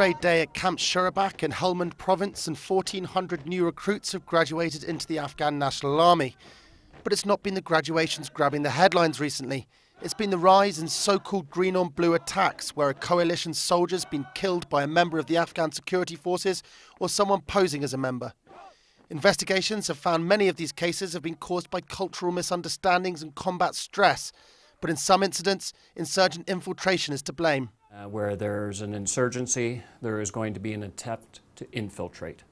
parade day at Camp Shurabak in Helmand province, and 1,400 new recruits have graduated into the Afghan National Army. But it's not been the graduations grabbing the headlines recently. It's been the rise in so-called green-on-blue attacks, where a coalition soldier's been killed by a member of the Afghan security forces or someone posing as a member. Investigations have found many of these cases have been caused by cultural misunderstandings and combat stress. But in some incidents, insurgent infiltration is to blame. Where there's an insurgency, there is going to be an attempt to infiltrate.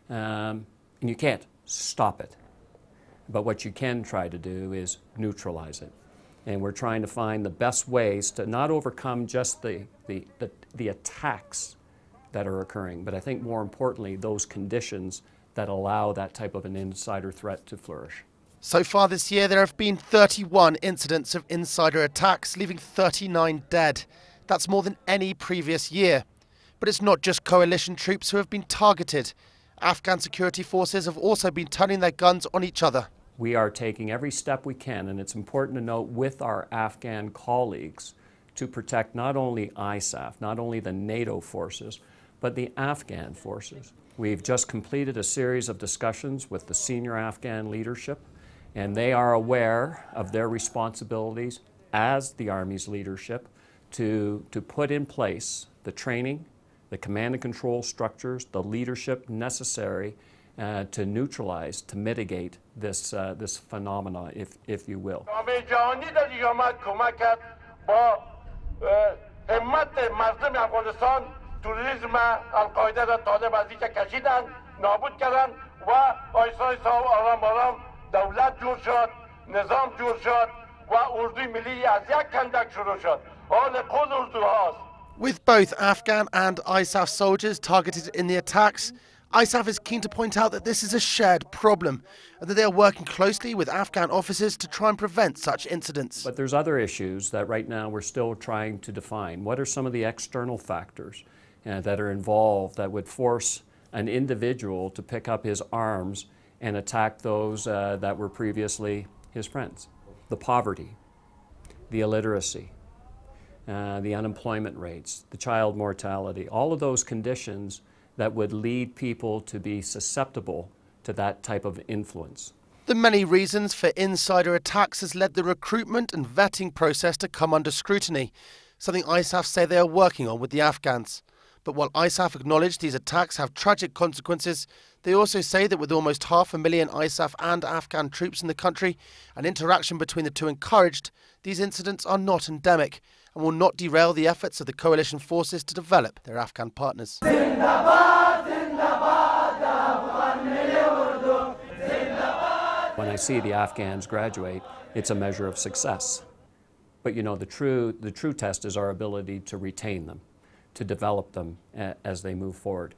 And you can't stop it. But what you can try to do is neutralize it. And we're trying to find the best ways to not overcome just the attacks that are occurring, but I think more importantly, those conditions that allow that type of an insider threat to flourish. So far this year, there have been 31 incidents of insider attacks, leaving 39 dead. That's more than any previous year. But it's not just coalition troops who have been targeted. Afghan security forces have also been turning their guns on each other. We are taking every step we can, and it's important to note, with our Afghan colleagues to protect not only ISAF, not only the NATO forces, but the Afghan forces. We've just completed a series of discussions with the senior Afghan leadership, and they are aware of their responsibilities as the Army's leadership to put in place the training, the command and control structures, the leadership necessary to neutralize, to mitigate this phenomena, if you will. With both Afghan and ISAF soldiers targeted in the attacks, ISAF is keen to point out that this is a shared problem and that they are working closely with Afghan officers to try and prevent such incidents. But there's other issues that right now we're still trying to define. What are some of the external factors that are involved that would force an individual to pick up his arms and attack those that were previously his friends? The poverty, the illiteracy, the unemployment rates, the child mortality, all of those conditions that would lead people to be susceptible to that type of influence. The many reasons for insider attacks has led the recruitment and vetting process to come under scrutiny, something ISAF say they are working on with the Afghans. But while ISAF acknowledge these attacks have tragic consequences, they also say that with almost 500,000 ISAF and Afghan troops in the country and interaction between the two encouraged, these incidents are not endemic and will not derail the efforts of the coalition forces to develop their Afghan partners. When I see the Afghans graduate, it's a measure of success. But you know, the true test is our ability to retain them, to develop them as they move forward.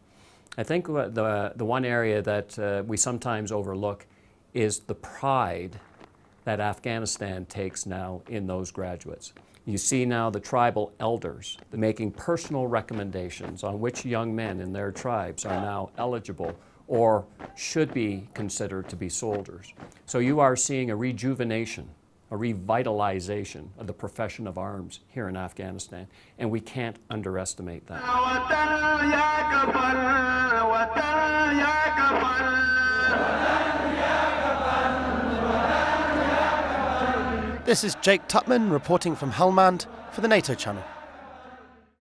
I think the one area that we sometimes overlook is the pride that Afghanistan takes now in those graduates. You see now the tribal elders making personal recommendations on which young men in their tribes are now eligible or should be considered to be soldiers. So you are seeing a rejuvenation, a revitalization of the profession of arms here in Afghanistan, and we can't underestimate that. This is Jake Tutman reporting from Helmand for the NATO Channel.